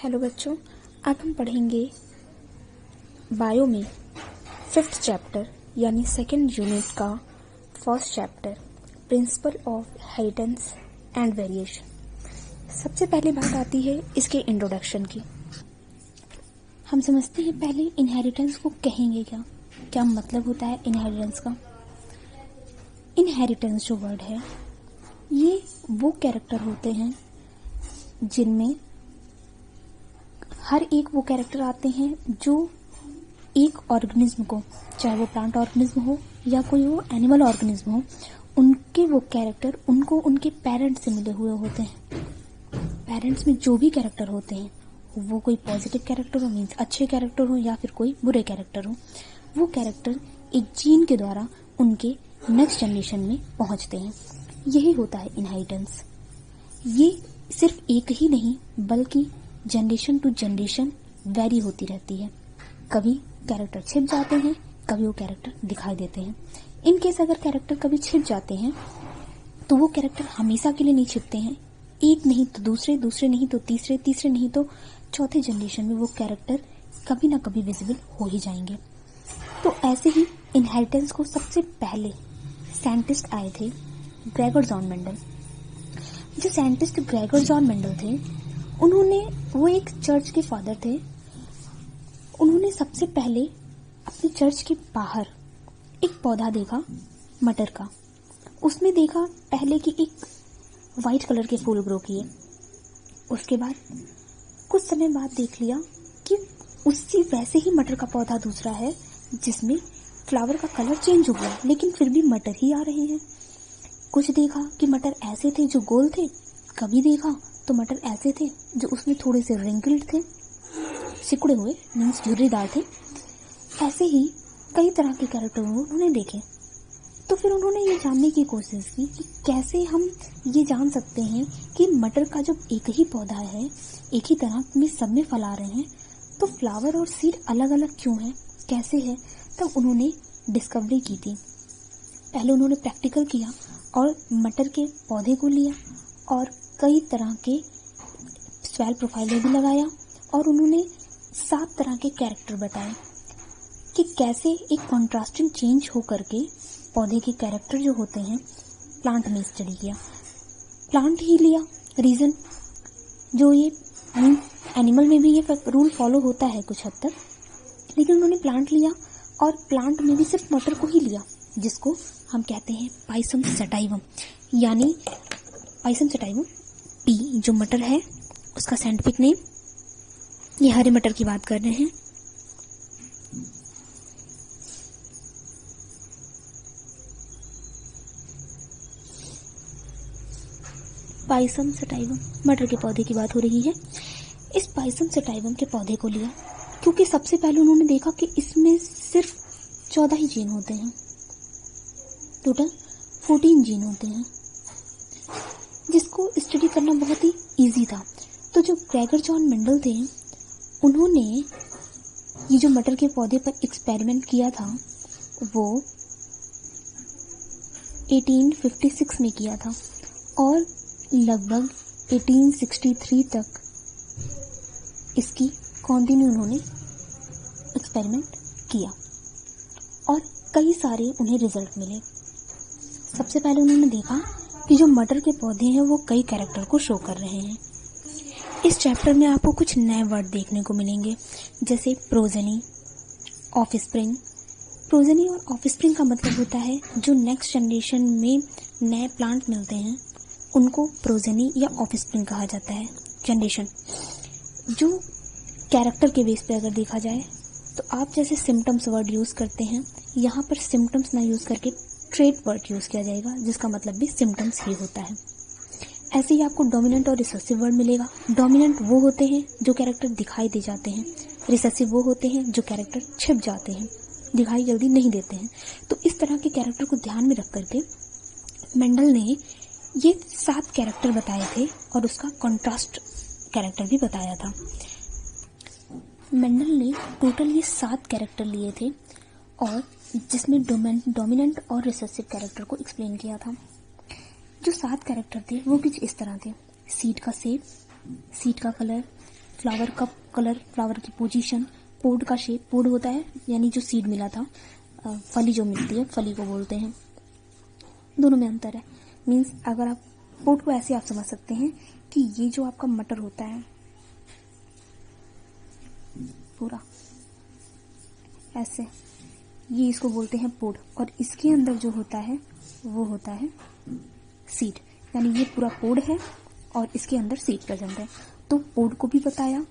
Hello बच्चों, आज हम पढ़ेंगे बायो में 5th चैप्टर यानी 2nd यूनिट का 1st chapter principle of inheritance and variation. सबसे पहले बात आती है इसके इंट्रोडक्शन की। हम समझते हैं पहले इनहेरिटेंस को कहेंगे क्या मतलब होता है इनहेरिटेंस का। इनहेरिटेंस जो वर्ड है ये वो कैरेक्टर होते हैं जिनमें हर एक वो कैरेक्टर आते हैं जो एक ऑर्गेनिज्म को, चाहे वो प्लांट ऑर्गेनिज्म हो या कोई वो एनिमल ऑर्गेनिज्म हो, उनके वो कैरेक्टर उनको उनके पेरेंट्स से मिले हुए होते हैं। पेरेंट्स में जो भी कैरेक्टर होते हैं वो कोई पॉजिटिव कैरेक्टर हो, मीन्स अच्छे कैरेक्टर हो, या फिर कोई बुरे कैरेक्टर हो, वो कैरेक्टर एक जीन के द्वारा उनके नेक्स्ट जनरेशन में पहुंचते हैं। यही होता है इनहेरिटेंस। ये सिर्फ एक ही नहीं बल्कि जनरेशन टू जनरेशन वैरी होती रहती है। कभी कैरेक्टर छिप जाते हैं, कभी वो कैरेक्टर दिखाई देते हैं। इन केस अगर कैरेक्टर कभी छिप जाते हैं तो वो कैरेक्टर हमेशा के लिए नहीं छिपते हैं। एक नहीं तो दूसरे, दूसरे नहीं तो तीसरे, तीसरे नहीं तो चौथे जनरेशन में वो कैरेक्टर कभी ना कभी विजिबल हो ही जाएंगे। तो ऐसे ही इनहेरिटेंस को सबसे पहले साइंटिस्ट आए थे ग्रेगर जॉन मेंडल। जो साइंटिस्ट ग्रेगर जॉन मेंडल थे वो एक चर्च के फादर थे। उन्होंने सबसे पहले अपनी चर्च के बाहर एक पौधा देखा मटर का। उसमें देखा पहले कि एक वाइट कलर के फूल ग्रो किए। उसके बाद कुछ समय बाद देख लिया कि उसी वैसे ही मटर का पौधा दूसरा है जिसमें फ्लावर का कलर चेंज हो गया, लेकिन फिर भी मटर ही आ रहे हैं। कुछ देखा कि मटर ऐसे थे जो गोल थे, कभी देखा तो मटर ऐसे थे जो उसमें थोड़े से रिंकल्ड थे, सिकुड़े हुए, मीन्स झुर्रीदार थे। ऐसे ही कई तरह के कैरेक्टर उन्होंने देखे। तो फिर उन्होंने ये जानने की कोशिश की कि कैसे हम ये जान सकते हैं कि मटर का जब एक ही पौधा है, एक ही तरह में सब में फल आ रहे हैं, तो फ्लावर और सीड अलग अलग क्यों है, कैसे है। तब उन्होंने डिस्कवरी की थी। पहले उन्होंने प्रैक्टिकल किया और मटर के पौधे को लिया और कई तरह के सॉइल प्रोफाइल भी लगाया और उन्होंने 7 तरह के कैरेक्टर बताए कि कैसे एक कॉन्ट्रास्टिंग चेंज हो करके पौधे के कैरेक्टर जो होते हैं प्लांट में स्टडी किया। प्लांट ही लिया रीजन, जो ये एनिमल में भी ये रूल फॉलो होता है कुछ हद तक, लेकिन उन्होंने प्लांट लिया और प्लांट में भी सिर्फ मटर को ही लिया, जिसको हम कहते हैं पाइसम सटाइवम। यानी पाइसम सटाइवम, पी जो मटर है उसका साइंटिफिक नेम, ये हरे मटर की बात कर रहे हैं। पाइसम सटाइवम मटर के पौधे की बात हो रही है। इस पाइसम सटाइवम के पौधे को लिया क्योंकि सबसे पहले उन्होंने देखा कि इसमें सिर्फ 14 ही जीन होते हैं, टोटल 14 जीन होते हैं, जिसको स्टडी करना बहुत ही इजी था। तो जो ग्रेगर जॉन मेंडल थे उन्होंने ये जो मटर के पौधे पर एक्सपेरिमेंट किया था वो 1856 में किया था और लगभग 1863 तक इसकी कंटिन्यू उन्होंने एक्सपेरिमेंट किया और कई सारे उन्हें रिजल्ट मिले। सबसे पहले उन्होंने देखा कि जो मटर के पौधे हैं वो कई कैरेक्टर को शो कर रहे हैं। इस चैप्टर में आपको कुछ नए वर्ड देखने को मिलेंगे, जैसे प्रोजेनी, ऑफस्प्रिंग। प्रोजेनी और ऑफस्प्रिंग का मतलब होता है जो नेक्स्ट जनरेशन में नए प्लांट मिलते हैं उनको प्रोजेनी या ऑफस्प्रिंग कहा जाता है। जनरेशन जो कैरेक्टर के बेस पे अगर देखा जाए तो आप जैसे सिम्टम्स वर्ड यूज करते हैं, यहाँ पर सिम्टम्स ना यूज करके ट्रेट वर्ड यूज किया जाएगा, जिसका मतलब भी सिम्टम्स ही होता है। ऐसे ही आपको डोमिनेंट और रिसेसिव वर्ड मिलेगा। डोमिनेंट वो होते हैं जो कैरेक्टर दिखाई दे जाते हैं, रिसेसिव वो होते हैं जो कैरेक्टर छिप जाते हैं, दिखाई जल्दी नहीं देते हैं। तो इस तरह के कैरेक्टर को ध्यान में रख करके मेंडल ने ये 7 कैरेक्टर बताए थे और उसका कॉन्ट्रास्ट कैरेक्टर भी बताया था। मेंडल ने टोटल ये 7 कैरेक्टर लिए थे और जिसमें डोमिनेंट और रिसेसिव कैरेक्टर को एक्सप्लेन किया था। जो 7 कैरेक्टर थे वो कुछ इस तरह थे: सीड का शेप, सीड का कलर, फ्लावर का कलर, फ्लावर की पोजीशन, पोड का शेप, पोड होता है यानी जो सीड मिला था, फली जो मिलती है फली को बोलते हैं। दोनों में अंतर है। मीन्स अगर आप पोड को ऐसे आप समझ सकते हैं कि ये जो आपका मटर होता है पूरा ऐसे, ये इसको बोलते हैं पोड, और इसके अंदर जो होता है वो होता है सीड। यानी ये पूरा पोड है और इसके अंदर सीड प्रेजेंट है। तो पोड को भी बताया,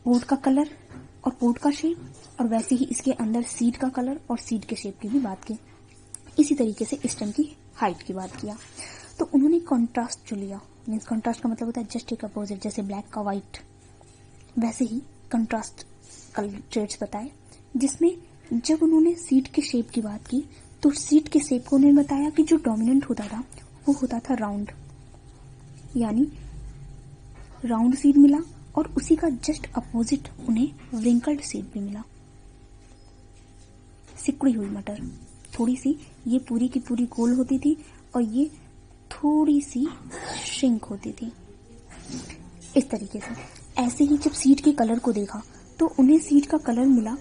पोड का कलर और पोड का शेप, और वैसे ही इसके अंदर सीड का कलर और सीड के शेप की भी बात की। इसी तरीके से स्टेम की हाइट की बात किया। तो उन्होंने कंट्रास्ट जो लिया, मीन्स कंट्रास्ट का मतलब होता है जस्ट एक अपोजिट, जैसे ब्लैक का वाइट, वैसे ही कंट्रास्ट कलर ट्रेड्स बताए, जिसमें जब उन्होंने सीड के शेप की बात की तो सीड के शेप को उन्होंने बताया कि जो डोमिनेंट होता था वो होता था राउंड, यानी राउंड सीड मिला, और उसी का जस्ट अपोजिट उन्हें व्रिंकल्ड सीड भी मिला, सिकुड़ी हुई मटर। थोड़ी सी ये पूरी की पूरी गोल होती थी और ये थोड़ी सी श्रिंक होती थी, इस तरीके से। ऐसे ही जब सीड के कलर को देखा तो उन्हें सीड का कलर मिला,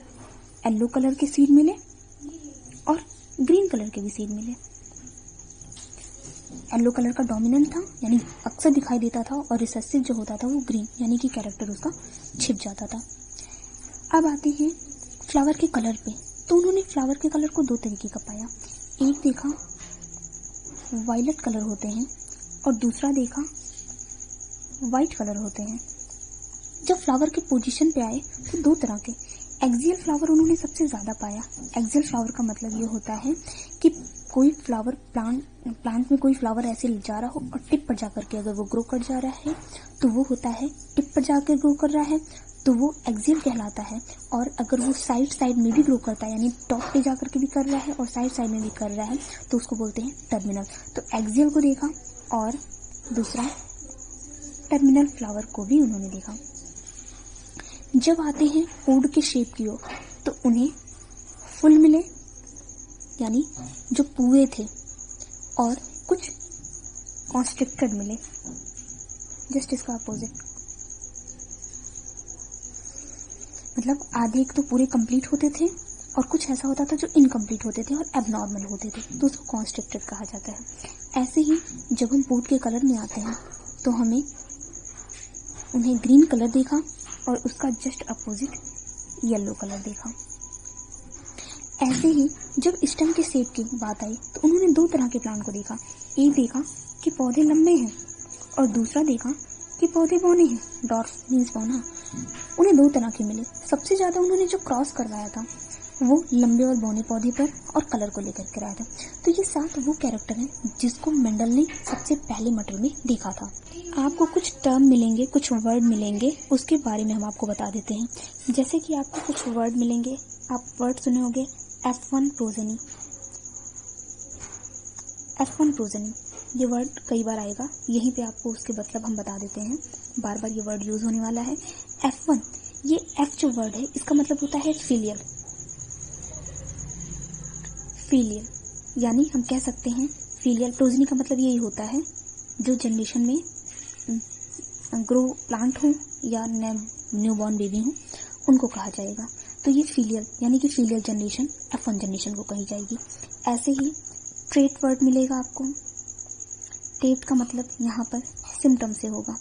येलो कलर के सीड मिले और ग्रीन कलर के भी सीड मिले। येलो कलर का डोमिनेंट था यानी अक्सर दिखाई देता था, और रिसेसिव जो होता था वो ग्रीन, यानी कि कैरेक्टर उसका छिप जाता था। अब आते हैं फ्लावर के कलर पे। तो उन्होंने फ्लावर के कलर को दो तरीके का पाया। एक देखा वायलेट कलर होते हैं और दूसरा देखा वाइट कलर होते हैं। जब फ्लावर के पोजीशन पे आए तो दो तरह के एक्सियल फ्लावर उन्होंने सबसे ज़्यादा पाया। एक्सियल फ्लावर का मतलब ये होता है कि कोई फ्लावर प्लांट में कोई फ्लावर ऐसे जा रहा हो और टिप पर जाकर के अगर वो ग्रो कर जा रहा है तो वो होता है टिप पर जाकर ग्रो कर रहा है तो वो एक्सियल कहलाता है। और अगर वो साइड में भी ग्रो करता है यानी टॉप पे जाकर के भी कर रहा है और साइड में भी कर रहा है तो उसको बोलते हैं टर्मिनल। तो एक्सियल को देखा और दूसरा टर्मिनल फ्लावर को भी उन्होंने देखा। जब आते हैं पोड के शेप की ओर तो उन्हें फुल मिले यानी जो पूरे थे, और कुछ कॉन्स्ट्रिक्टेड मिले, जस्ट इसका अपोजिट। मतलब आधे एक तो पूरे कंप्लीट होते थे और कुछ ऐसा होता था जो इनकम्प्लीट होते थे और एबनॉर्मल होते थे, तो उसको कॉन्स्ट्रिक्टेड कहा जाता है। ऐसे ही जब हम पोड के कलर में आते हैं तो हमें उन्हें ग्रीन कलर देखा और उसका जस्ट अपोजिट येलो कलर देखा। ऐसे ही जब स्टेम के शेप की बात आई तो उन्होंने दो तरह के प्लांट को देखा। एक देखा कि पौधे लंबे हैं और दूसरा देखा कि पौधे बौने हैं, डॉर्फ मीन्स बौना। उन्हें दो तरह के मिले। सबसे ज़्यादा उन्होंने जो क्रॉस करवाया था वो लंबे और बौने पौधे पर और कलर को लेकर कराया था। तो ये 7 वो कैरेक्टर हैं जिसको मेंडल ने सबसे पहले मटर में देखा था। आपको कुछ टर्म मिलेंगे, कुछ वर्ड मिलेंगे, उसके बारे में हम आपको बता देते हैं। जैसे कि आपको कुछ वर्ड मिलेंगे, आप वर्ड सुने होंगे F1 प्रोजेनी। F1 प्रोजेनी ये वर्ड कई बार आएगा, यहीं पे आपको उसके मतलब हम बता देते हैं, बार बार ये वर्ड यूज होने वाला है। F1 ये F जो वर्ड है इसका मतलब होता है फिलियल। फिलियल यानी हम कह सकते हैं फिलियल प्रोजेनी का मतलब यही होता है जो जनरेशन में ग्रो प्लांट हो या न्यूबॉर्न बेबी हो उनको कहा जाएगा। तो ये फिलियल यानी कि फिलियल जनरेशन F1 जनरेशन को कही जाएगी। ऐसे ही ट्रेट वर्ड मिलेगा आपको। ट्रेट का मतलब यहाँ पर सिम्टम से होगा,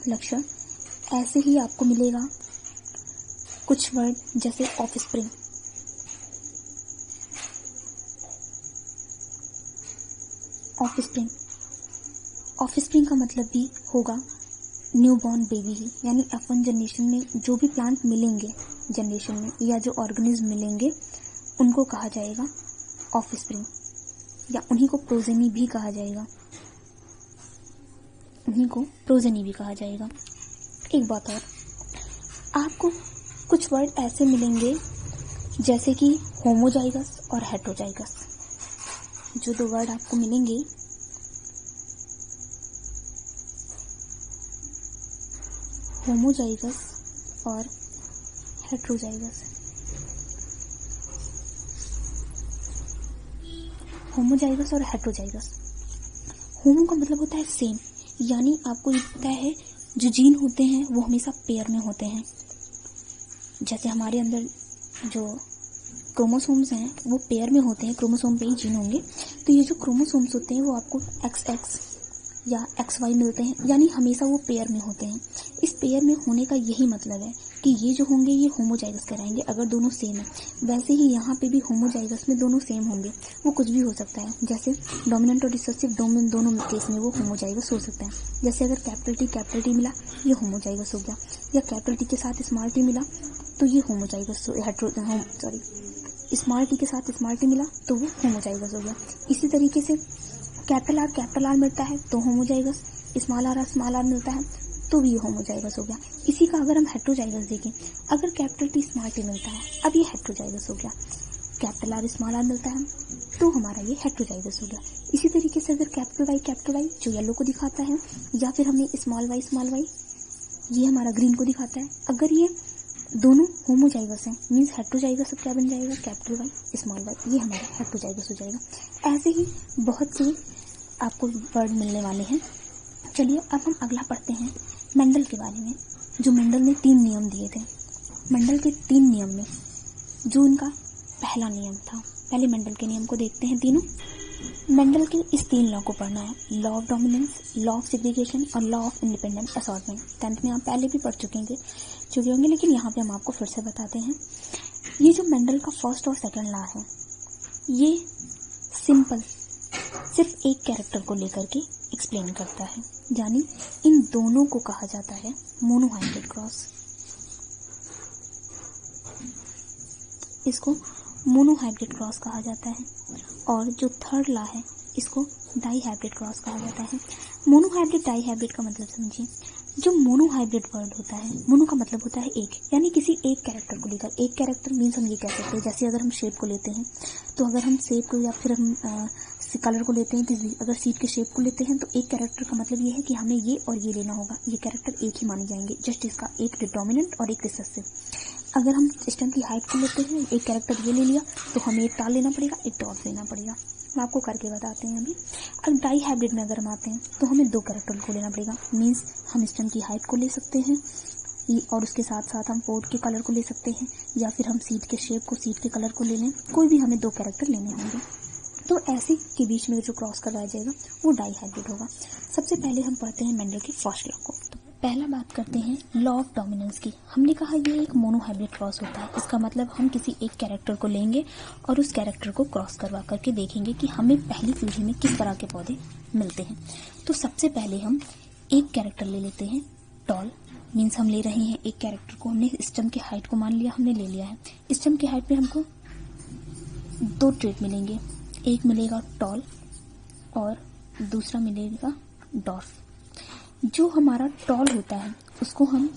लक्षण। ऐसे ही आपको मिलेगा कुछ वर्ड जैसे ऑफस्प्रिंग। ऑफस्प्रिंग का मतलब भी होगा न्यूबॉर्न बेबी ही, यानी F1 जनरेशन में जो भी प्लांट मिलेंगे जनरेशन में या जो ऑर्गेनिज्म मिलेंगे उनको कहा जाएगा ऑफस्प्रिंग, या उन्हीं को प्रोजेनी भी कहा जाएगा। एक बात और, आपको कुछ वर्ड ऐसे मिलेंगे जैसे कि होमोजाइगस और हेटेरोजाइगस। जो दो वर्ड आपको मिलेंगे होमोजाइगस और हेटेरोजाइगस। होमोजाइगस और हेटेरोजाइगस। होमो का मतलब होता है सेम, यानी आपको ये पता है जो जीन होते हैं वो हमेशा पेयर में होते हैं। जैसे हमारे अंदर जो क्रोमोसोम्स हैं वो पेयर में होते हैं, क्रोमोसोम पे ही जीन होंगे। तो ये जो क्रोमोसोम्स होते हैं वो आपको XX या XY मिलते हैं, यानी हमेशा वो पेयर में होते हैं। इस पेयर में होने का यही मतलब है कि ये जो होंगे ये होमोजाइगस कहलाएंगे अगर दोनों सेम है। वैसे ही यहाँ पे भी होमोजाइगस में दोनों सेम होंगे, वो कुछ भी हो सकता है। जैसे डोमिनेंट और रिसेसिव दोनों केस में वो होमोजाइगस हो सकता है। जैसे अगर कैपिटल T मिला ये होमोजाइगस हो गया, या कैपिटल T के साथ स्मॉल t मिला तो ये होमोजाइगस स्मॉल t के साथ स्मॉल t मिला तो वो होमोजाइगस हो गया। इसी तरीके से कैपिटल R मिलता है तो होमोजाइगस, स्मॉल r मिलता है तो भी ये होमोजाइगस हो गया। इसी का अगर हम हेट्रोजाइगस देखें, अगर कैपिटल T स्मॉल t मिलता है, अब ये हेट्रोजाइगस हो गया। कैपिटल R स्मॉल r मिलता है तो हमारा ये हेट्रोजाइगस हो गया। इसी तरीके से अगर कैपिटल Y जो येलो को दिखाता है, या फिर हमें स्मॉल y ये हमारा ग्रीन को दिखाता है, अगर ये दोनों होमोजाइगस हैं मीन्स हेट्रोजाइगस, अब क्या बन जाएगा कैपिटल Y स्मॉल y, ये हमारा हेट्रोजाइगस हो जाएगा। ऐसे ही बहुत से आपको वर्ड मिलने वाले हैं। चलिए अब हम अगला पढ़ते हैं मेंडल के बारे में। जो मेंडल ने 3 नियम दिए थे, मेंडल के 3 नियम में जो उनका पहला नियम था, पहले मेंडल के नियम को देखते हैं तीनों। मेंडल के इस 3 लॉ को पढ़ना है, law of dominance, law of segregation और law of independent assortment. 10th में आप पहले भी पढ़ चुके होंगे, लेकिन यहाँ पे हम आपको फिर से बताते हैं। ये जो मेंडल का फर्स्ट और सेकंड लॉ है, ये सिंपल सिर्फ एक कैरेक्टर को लेकर के एक्सप्लेन करता है, यानी इन दोनों को कहा जाता है मोनोहाइब्रिड क्रॉस। इसको मोनोहाइब्रिड क्रॉस कहा जाता है। और जो थर्ड लॉ है इसको डाईहाइब्रिड क्रॉस कहा जाता है। मोनोहाइब्रिड डाईहाइब्रिड का मतलब समझिए। जो मोनोहाइब्रिड वर्ड होता है, मोनो का मतलब होता है एक, यानी किसी एक कैरेक्टर को लेकर। एक कैरेक्टर मीन्स हम ये कह सकते हैं, जैसे अगर हम शेप को लेते हैं तो अगर हम शेप को या फिर हम कलर को लेते हैं, अगर सीट के शेप को लेते हैं तो एक कैरेक्टर का मतलब ये है कि हमें ये और ये लेना होगा, ये कैरेक्टर एक ही माने जाएंगे, जस्ट इसका एक डोमिनेंट और एक रिसेसिव। अगर हम स्टेम की हाइट को लेते हैं, एक कैरेक्टर ये ले लिया तो हमें एक टाल लेना पड़ेगा, एक डॉट लेना पड़ेगा। हम आपको करके बताते हैं अभी। अब डाई हाइब्रिड में अगर हम आते हैं तो हमें 2 कैरेक्टर को लेना पड़ेगा, मीन्स हम स्टेम की हाइट को ले सकते हैं और उसके साथ साथ हम पोर्ट के कलर को ले सकते हैं, या फिर हम सीट के शेप को, सीट के कलर को ले लें, कोई भी हमें 2 कैरेक्टर लेने होंगे। तो ऐसे के बीच में जो क्रॉस करवाया जाएगा वो डाई हाइब्रिड होगा। सबसे पहले हम पढ़ते हैं मेंडल के फर्स्ट लॉ को। तो पहला बात करते हैं लॉ ऑफ डोमिनेंस की। हमने कहा ये एक मोनोहाइब्रिड क्रॉस होता है। इसका मतलब हम किसी एक कैरेक्टर को लेंगे और उस कैरेक्टर को क्रॉस करवा करके देखेंगे कि हमें पहली पीढ़ी में किस तरह के पौधे मिलते हैं। तो सबसे पहले हम एक कैरेक्टर ले लेते हैं, टॉल, मीन्स हम ले रहे हैं एक कैरेक्टर को, हमने स्टेम की हाइट को मान लिया, हमने ले लिया है। स्टेम की हाइट में हमको 2 ट्रेट मिलेंगे, एक मिलेगा टॉल और दूसरा मिलेगा डॉर्फ। जो हमारा टॉल होता है उसको हम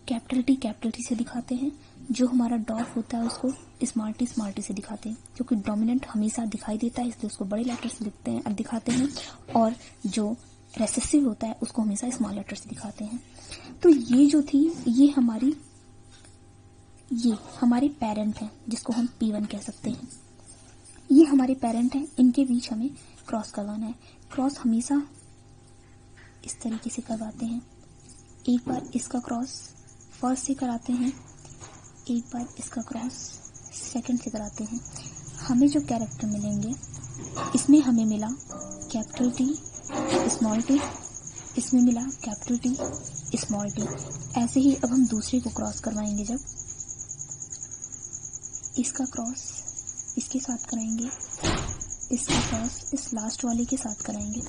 कैपिटल टी से दिखाते हैं, जो हमारा डॉर्फ होता है उसको स्मॉल टी से दिखाते हैं, क्योंकि डोमिनेंट हमेशा दिखाई देता है इसलिए उसको बड़े लेटर से लिखते हैं, अब दिखाते हैं, और जो रेसेसिव होता है उसको हमेशा स्मॉल लेटर से दिखाते हैं। तो ये जो थी ये हमारे पेरेंट हैं जिसको हम P1 कह सकते हैं। ये हमारे पेरेंट हैं, इनके बीच हमें क्रॉस करवाना है। क्रॉस हमेशा इस तरीके से करवाते हैं, एक बार इसका क्रॉस फर्स्ट से कराते हैं, एक बार इसका क्रॉस सेकंड से कराते हैं। हमें जो कैरेक्टर मिलेंगे इसमें हमें मिला कैपिटल T स्मॉल t, इसमें मिला कैपिटल T स्मॉल t। ऐसे ही अब हम दूसरे को क्रॉस करवाएंगे, जब इसका क्रॉस इसके साथ कराएंगे, इसका क्रॉस इस लास्ट वाले के साथ कराएंगे,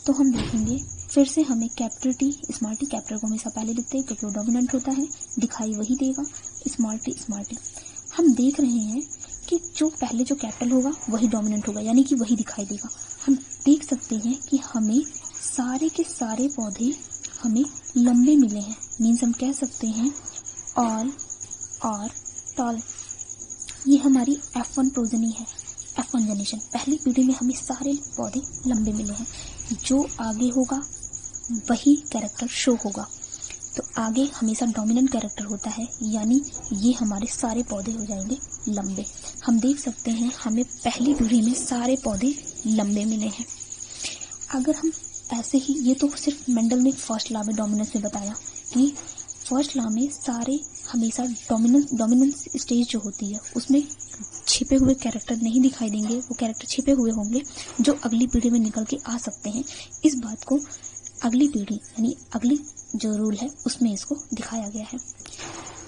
तो हम देखेंगे फिर से हमें capital T small t, capital को हमेशा पहले लिखते हैं क्योंकि वो डोमिनेंट होता है, दिखाई वही देगा, स्मॉल t। हम देख रहे हैं कि जो पहले जो कैपिटल होगा वही डोमिनेंट होगा, यानी कि वही दिखाई देगा। हम देख सकते हैं कि हमें सारे के सारे पौधे हमें लंबे मिले हैं, मीन्स हम कह सकते हैं ऑल और टॉल। ये हमारी F1 प्रोजनी है, F1 जनरेशन। पहली पीढ़ी में हमें सारे पौधे लंबे मिले हैं, जो आगे होगा वही कैरेक्टर शो होगा। तो आगे हमेशा डोमिनेंट कैरेक्टर होता है, यानी ये हमारे सारे पौधे हो जाएंगे लंबे। हम देख सकते हैं हमें पहली पीढ़ी में सारे पौधे लंबे मिले हैं। अगर हम ऐसे ही ये तो सिर्फ मेंडल ने फर्स्ट लॉ में डोमिनेंस में बताया कि फर्स्ट लॉ में सारे हमेशा डोमिनेंस स्टेज जो होती है उसमें छिपे हुए कैरेक्टर नहीं दिखाई देंगे, वो कैरेक्टर छिपे हुए होंगे जो अगली पीढ़ी में निकल के आ सकते हैं। इस बात को अगली पीढ़ी यानी अगली जो रूल है उसमें इसको दिखाया गया है।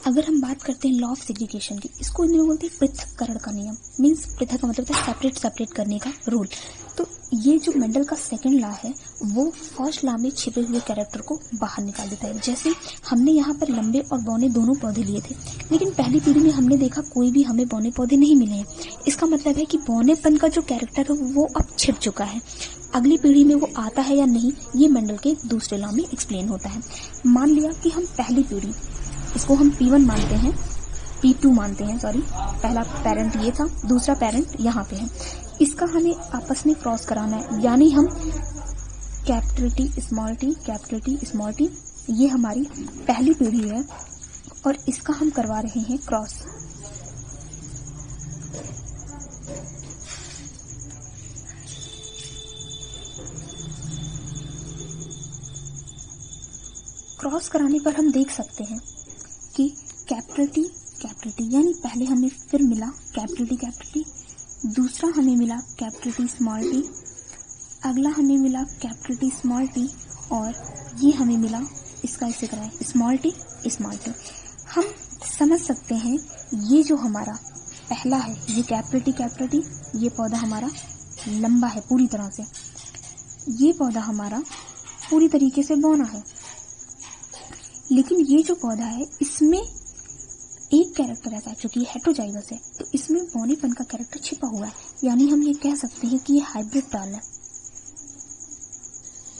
अगर हम बात करते हैं लॉ ऑफ सेग्रीगेशन की, इसको इंग्लिश में बोलते हैं पृथक्करण का नियम। मीन्स पृथक का मतलब है सेपरेट करने का रूल। तो ये जो मेंडल का सेकंड लॉ है वो फर्स्ट लॉ में छिपे हुए कैरेक्टर को बाहर निकाल देता है। जैसे हमने यहाँ पर लंबे और बौने दोनों पौधे लिए थे, लेकिन पहली पीढ़ी में हमने देखा कोई भी हमें बौने पौधे नहीं मिले हैं। इसका मतलब है कि बौनेपन का जो कैरेक्टर है वो अब छिप चुका है। अगली पीढ़ी में वो आता है या नहीं, ये मेंडल के दूसरे लॉ में एक्सप्लेन होता है। मान लिया कि हम पहली पीढ़ी, इसको हम P1 मानते हैं, P2 मानते हैं, सॉरी, पहला पेरेंट ये था, दूसरा पेरेंट यहाँ पे है। इसका हमें आपस में क्रॉस कराना है, यानी हम कैपिटल T स्मॉल t, ये हमारी पहली पीढ़ी है और इसका हम करवा रहे हैं क्रॉस। क्रॉस कराने पर हम देख सकते हैं कि कैपिटल T यानी पहले हमें फिर मिला कैपिटल T, दूसरा हमें मिला कैपिटल T स्मॉल t, अगला हमें मिला कैपिटल T स्मॉल t और ये हमें मिला, इसका इसे कराएं स्मॉल t। हम समझ सकते हैं ये जो हमारा पहला है ये कैपिटल T, ये पौधा हमारा लंबा है पूरी तरह से, ये पौधा हमारा पूरी तरीके से बौना है। लेकिन ये जो पौधा है इसमें एक कैरेक्टर ऐसा है क्योंकि ये हेटेरोजाइगस है, तो इसमें बौनेपन का कैरेक्टर छिपा हुआ है, यानी हम ये कह सकते हैं कि ये हाइब्रिड टाल है।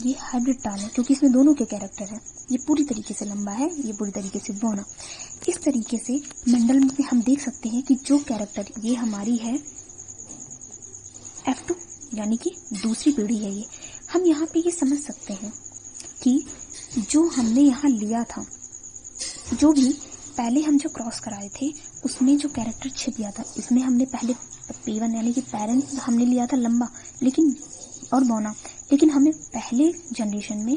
ये हाइब्रिड टाल है क्योंकि इसमें दोनों के कैरेक्टर है, ये पूरी तरीके से लंबा है, ये पूरी तरीके से बौना। इस तरीके से मेंडल में हम देख सकते हैं कि जो कैरेक्टर ये हमारी है F2 यानी कि दूसरी पीढ़ी है ये। हम यहाँ पे ये समझ सकते हैं कि जो हमने यहाँ लिया था, जो भी पहले हम जो क्रॉस कराए थे उसमें जो कैरेक्टर छिप गया था, इसमें हमने पहले P1 यानी कि पेरेंट हमने लिया था लंबा लेकिन और बौना, लेकिन हमें पहले जनरेशन में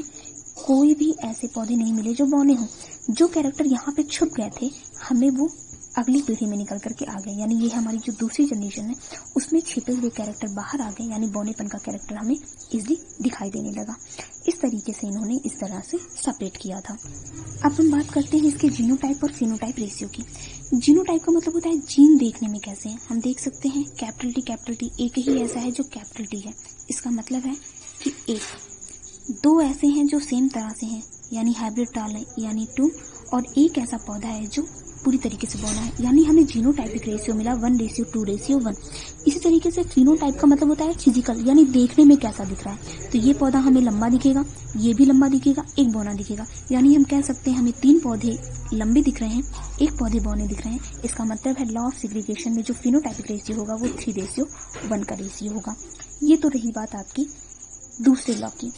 कोई भी ऐसे पौधे नहीं मिले जो बौने हों। जो कैरेक्टर यहाँ पे छुप गए थे हमें वो अगली पीढ़ी में निकल करके आ गए, यानी ये हमारी जो दूसरी जनरेशन है उसमें छिपे हुए कैरेक्टर बाहर आ गए, यानी बौनेपन का कैरेक्टर हमें इजीली दिखाई देने लगा। इस तरीके से इन्होंने इस तरह से सेपरेट किया था। अब हम बात करते हैं इसके जीनोटाइप और फिनोटाइप रेशियो की। जीनोटाइप का मतलब होता है जीन देखने में कैसे हैं। हम देख सकते हैं कैपिटल T एक ही ऐसा है जो कैपिटल T है, इसका मतलब है कि एक दो ऐसे हैं जो सेम तरह से हैं यानी हाइब्रिड टाल है यानी 2, और एक ऐसा पौधा है जो पूरी तरीके से बौना है, यानी हमें जीनोटाइपिक रेशियो मिला 1:2:1। इसी तरीके से फिनोटाइप का मतलब होता है फिजिकल, यानी देखने में कैसा दिख रहा है। तो ये पौधा हमें लंबा दिखेगा, ये भी लंबा दिखेगा, एक बौना दिखेगा, यानी हम कह सकते हैं हमें 3 पौधे लंबे दिख रहे हैं, 1 पौधे बौने दिख रहे हैं। इसका मतलब है लॉ ऑफ सेग्रीगेशन में जो फिनोटाइपिक रेशियो होगा वो 3:1 का रेशियो होगा। ये तो रही बात आपकी दूसरे लॉ की।